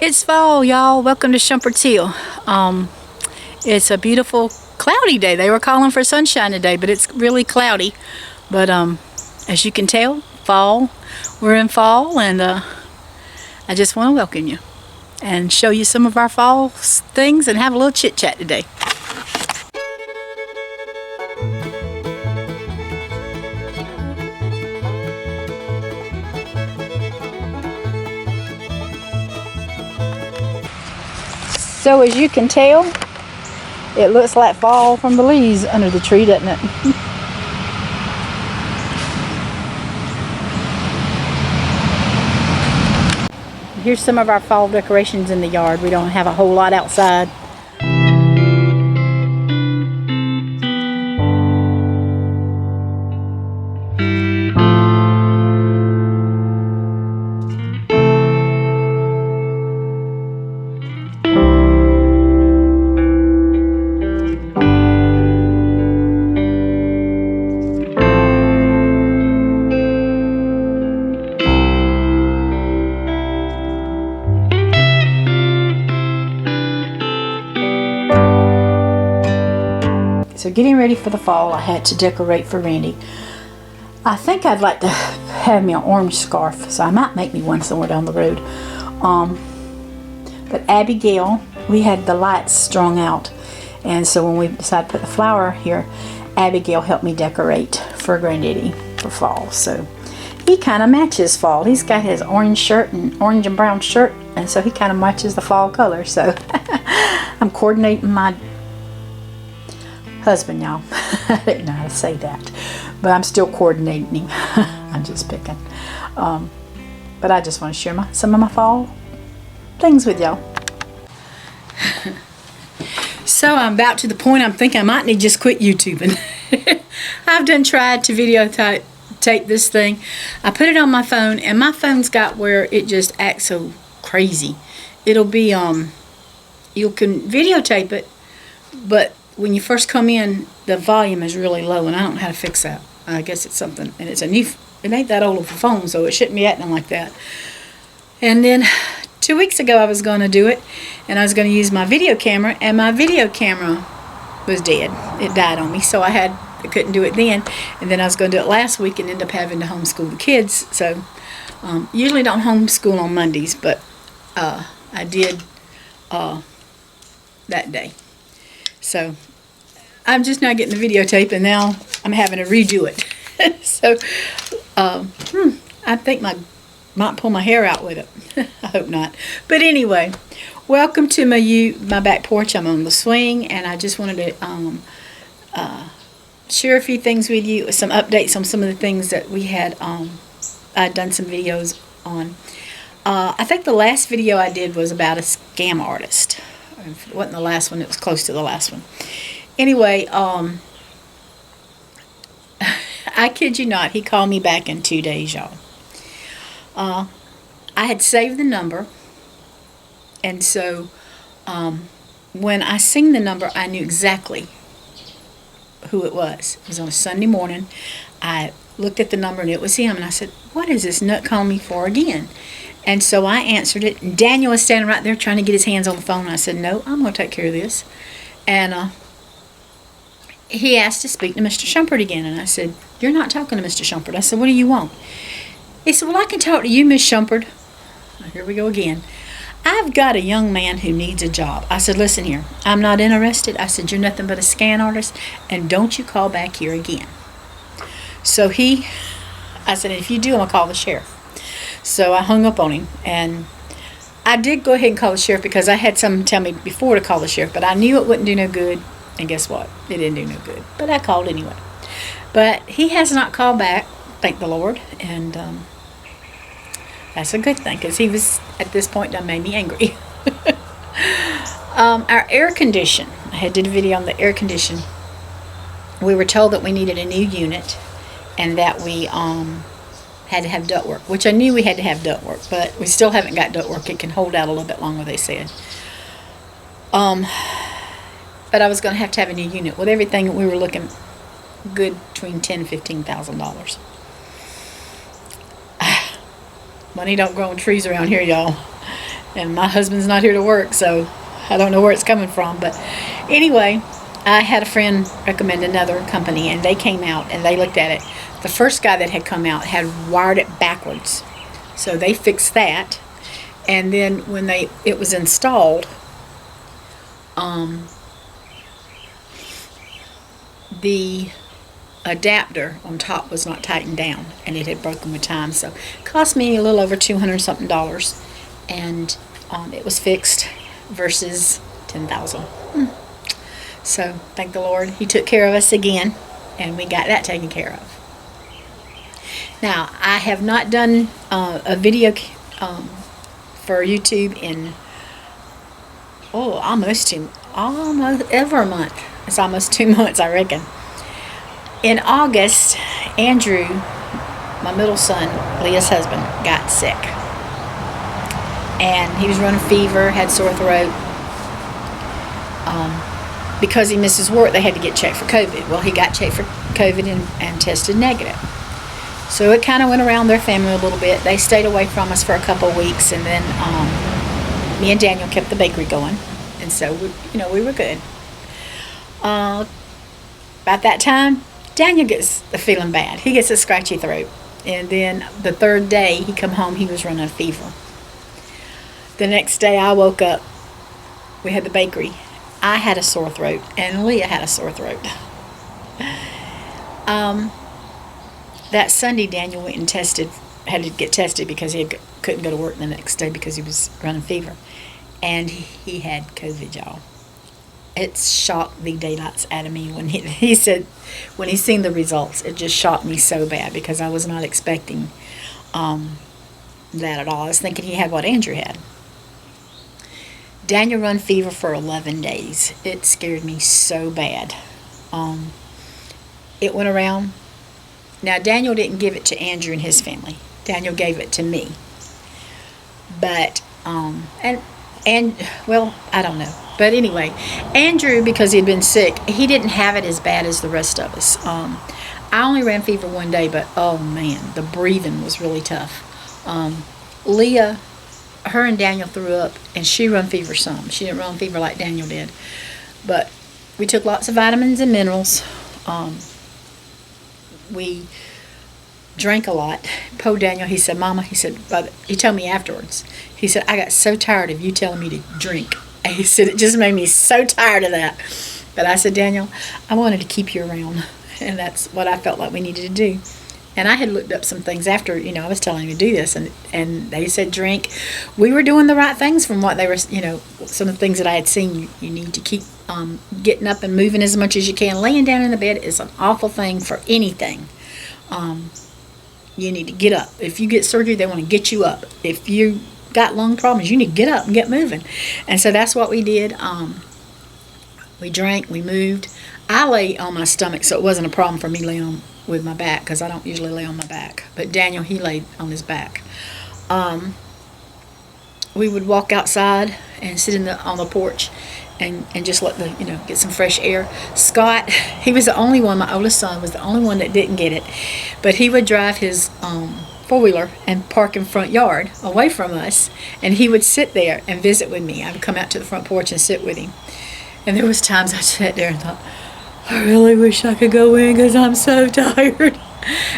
It's fall, y'all. Welcome to Shumpert's Hill. It's a beautiful cloudy day. They were calling for sunshine today, but it's really cloudy. But as you can tell, fall. We're in fall, and I just want to welcome you and show you some of our fall things and have a little chit chat today. So as you can tell, it looks like fall from the leaves under the tree, doesn't it? Here's some of our fall decorations in the yard. We don't have a whole lot outside. So getting ready for the fall, I had to decorate for Randy. I think I'd like to have me an orange scarf, so I might make me one somewhere down the road. But Abigail, we had the lights strung out, and so when we decided to put the flower here, Abigail helped me decorate for Granddaddy for fall. So he kind of matches fall. He's got his orange shirt and orange and brown shirt, and so he kind of matches the fall color. So I'm coordinating my husband, y'all. I didn't know how to say that, but I'm still coordinating him. I'm just picking. But I just want to share some of my fall things with y'all. So I'm about to the point I'm thinking I might need to just quit YouTubing. I've tried to videotape this thing. I put it on my phone, and my phone's got where it just acts so crazy. It'll be you can videotape it, but when you first come in, the volume is really low, and I don't know how to fix that. I guess it's something, and it's it ain't that old of a phone, so it shouldn't be acting like that. And then 2 weeks ago, I was going to do it, and I was going to use my video camera, and my video camera was dead. It died on me, so I couldn't do it then. And then I was going to do it last week and end up having to homeschool the kids. So usually don't homeschool on Mondays, but I did that day. So I'm just now getting the videotape, and now I'm having to redo it. So I think might pull my hair out with it. I hope not. But anyway, welcome to my back porch. I'm on the swing, and I just wanted to share a few things with you, some updates on some of the things that we had. I'd done some videos on. I think the last video I did was about a scam artist. If it wasn't the last one, it was close to the last one. Anyway, I kid you not, he called me back in 2 days, y'all. I had saved the number, and so when I seen the number, I knew exactly who it was. It was on a Sunday morning. I looked at the number, and it was him, and I said, what is this nut calling me for again? And so I answered it, and Daniel was standing right there trying to get his hands on the phone. I said, no, I'm going to take care of this. And he asked to speak to Mr. Shumpert again, and I said, you're not talking to Mr. Shumpert. I said, what do you want? He said, well, I can talk to you, Miss Shumpert. Here we go again. I've got a young man who needs a job. I said, listen here, I'm not interested. I said, you're nothing but a scan artist, and don't you call back here again. So I said, if you do, I'm going to call the sheriff. So I hung up on him, and I did go ahead and call the sheriff because I had someone tell me before to call the sheriff, but I knew it wouldn't do no good, and guess what? It didn't do no good, but I called anyway. But he has not called back, thank the Lord, and that's a good thing because he was, at this point, done made me angry. Our air condition, I had did a video on the air condition. We were told that we needed a new unit, and that we had to have ductwork, which I knew we had to have ductwork, but we still haven't got ductwork. It can hold out a little bit longer, they said. But I was going to have a new unit. With everything, we were looking good between $10,000 and $15,000. Money don't grow on trees around here, y'all. And my husband's not here to work, so I don't know where it's coming from. But anyway, I had a friend recommend another company, and they came out and they looked at it. The first guy that had come out had wired it backwards, so they fixed that. And then when it was installed, the adapter on top was not tightened down, and it had broken with time. So it cost me a little over $200 something, and it was fixed versus $10,000. So thank the Lord, He took care of us again, and we got that taken care of. Now I have not done a video for YouTube in almost over a month. It's almost 2 months, I reckon. In August, Andrew, my middle son, Leah's husband, got sick. And he was running fever, had sore throat. Because he missed his work, they had to get checked for COVID. Well, he got checked for COVID and tested negative. So it kind of went around their family a little bit. They stayed away from us for a couple of weeks, and then me and Daniel kept the bakery going. And so, we were good. About that time, Daniel gets feeling bad. He gets a scratchy throat. And then the third day he come home, he was running a fever. The next day I woke up, we had the bakery. I had a sore throat, and Leah had a sore throat. That Sunday, Daniel went and had to get tested because he couldn't go to work the next day because he was running fever. And he had COVID, y'all. It shocked the daylights out of me when he said, when he seen the results, it just shocked me so bad because I was not expecting that at all. I was thinking he had what Andrew had. Daniel run fever for 11 days. It scared me so bad. It went around. Now, Daniel didn't give it to Andrew and his family. Daniel gave it to me. But, well, I don't know. But anyway, Andrew, because he had been sick, he didn't have it as bad as the rest of us. I only ran fever one day, but oh man, the breathing was really tough. Leah, her and Daniel threw up, and she run fever some. She didn't run fever like Daniel did. But we took lots of vitamins and minerals. We drank a lot. Poor Daniel, he said, Mama, he said, he told me afterwards, he said, I got so tired of you telling me to drink. And he said, it just made me so tired of that. But I said, Daniel, I wanted to keep you around. And that's what I felt like we needed to do. And I had looked up some things after, I was telling him to do this. And they said drink. We were doing the right things from what they were, some of the things that I had seen. You need to keep getting up and moving as much as you can. Laying down in the bed is an awful thing for anything. You need to get up. If you get surgery, they want to get you up. If you got lung problems, you need to get up and get moving. And so that's what we did. We drank, we moved. I lay on my stomach, so it wasn't a problem for me laying on with my back, because I don't usually lay on my back. But Daniel, he laid on his back. We would walk outside and sit on the porch and just let get some fresh air. Scott, he was the only one, my oldest son was the only one that didn't get it. But he would drive his four-wheeler and park in front yard away from us, and he would sit there and visit with me. I would come out to the front porch and sit with him. And there was times I sat there and thought, I really wish I could go in because I'm so tired.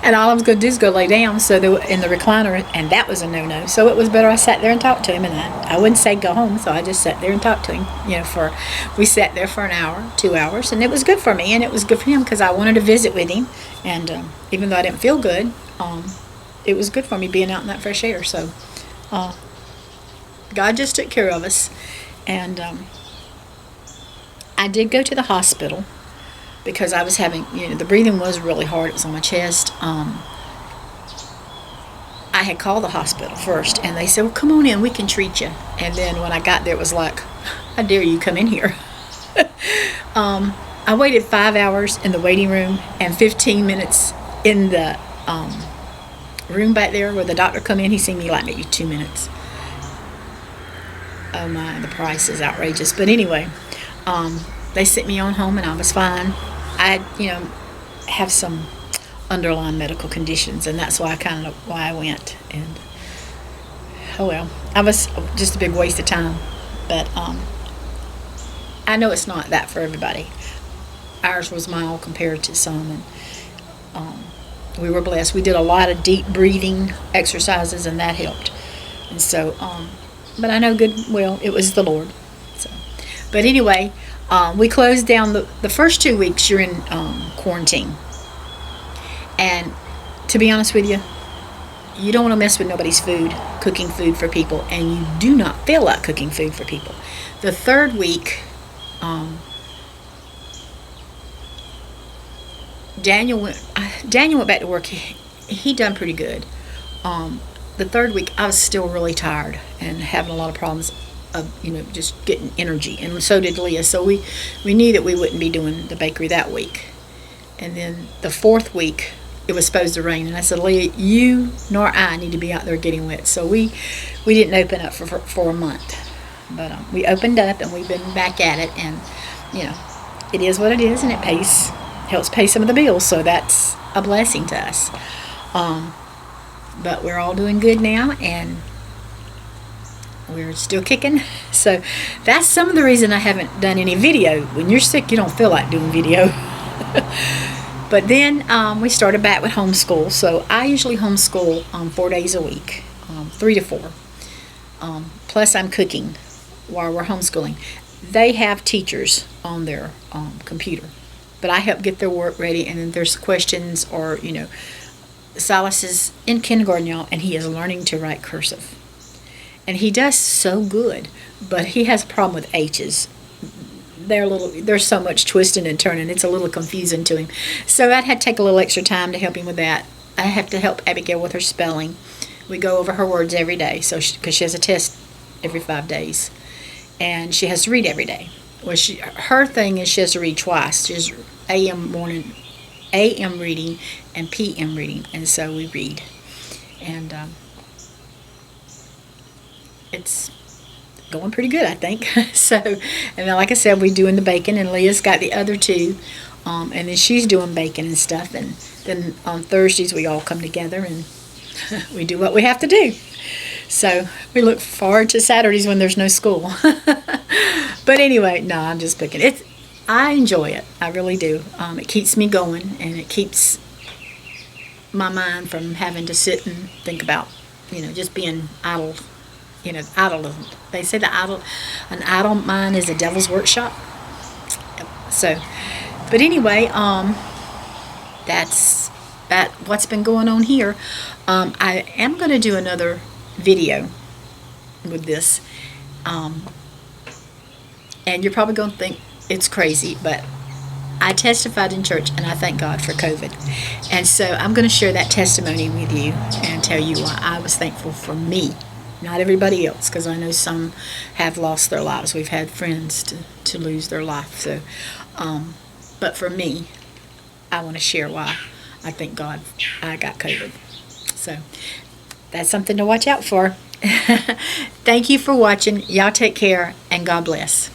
And all I was going to do is go lay down in the recliner, and that was a no-no. So it was better I sat there and talked to him, and I wouldn't say go home, so I just sat there and talked to him. We sat there for an hour, 2 hours, and it was good for me, and it was good for him because I wanted to visit with him. And even though I didn't feel good, it was good for me being out in that fresh air. So God just took care of us. And I did go to the hospital because I was having, the breathing was really hard. It was on my chest. I had called the hospital first, and they said, well, come on in, we can treat you. And then when I got there, it was like, how dare you come in here? I waited 5 hours in the waiting room and 15 minutes in the room back there where the doctor come in. He seen me like maybe 2 minutes. Oh my, the price is outrageous. But anyway, they sent me on home, and I was fine. I, have some underlying medical conditions, and that's why I went. And oh well, I was just a big waste of time. But I know it's not that for everybody. Ours was mild compared to some, and we were blessed. We did a lot of deep breathing exercises, and that helped. And so, but I know good well it was the Lord. So, but anyway, we closed down the first 2 weeks. You're in quarantine, and to be honest with you, you don't want to mess with nobody's food, cooking food for people, and you do not feel like cooking food for people. The third week, Daniel went back to work. He done pretty good. The third week, I was still really tired and having a lot of problems of, just getting energy, and so did Leah. So we knew that we wouldn't be doing the bakery that week. And then the fourth week, it was supposed to rain, and I said, Leah, you nor I need to be out there getting wet. So we didn't open up for a month, but we opened up, and we've been back at it, and it is what it is, and it helps pay some of the bills, so that's a blessing to us. But we're all doing good now, and we're still kicking. So that's some of the reason I haven't done any video. When you're sick, you don't feel like doing video. But then we started back with homeschool. So I usually homeschool 4 days a week, 3 to 4. Plus I'm cooking while we're homeschooling. They have teachers on their computer, but I help get their work ready, and then there's questions or, Silas is in kindergarten, y'all, and he is learning to write cursive. And he does so good, but he has a problem with H's. There's so much twisting and turning, it's a little confusing to him. So I'd had to take a little extra time to help him with that. I have to help Abigail with her spelling. We go over her words every day, because she has a test every 5 days. And she has to read every day. Well, her thing is she has to read twice. She has AM reading and PM reading, and so we read, and it's going pretty good, I think. So, and then, like I said, we're doing the baking, and Leah's got the other two, and then she's doing baking and stuff, and then on Thursdays we all come together and we do what we have to do. So we look forward to Saturdays when there's no school. But anyway, no, I'm just picking it. I enjoy it. I really do. It keeps me going, and it keeps my mind from having to sit and think about, just being idle. Idle. They say an idle mind is a devil's workshop. So, but anyway, that's what's been going on here. I am going to do another video with this, and you're probably going to think it's crazy, but I testified in church, and I thank God for COVID. And so I'm going to share that testimony with you and tell you why I was thankful for me, not everybody else, because I know some have lost their lives. We've had friends to lose their life. So, but for me, I want to share why I thank God I got COVID. So that's something to watch out for. Thank you for watching. Y'all take care, and God bless.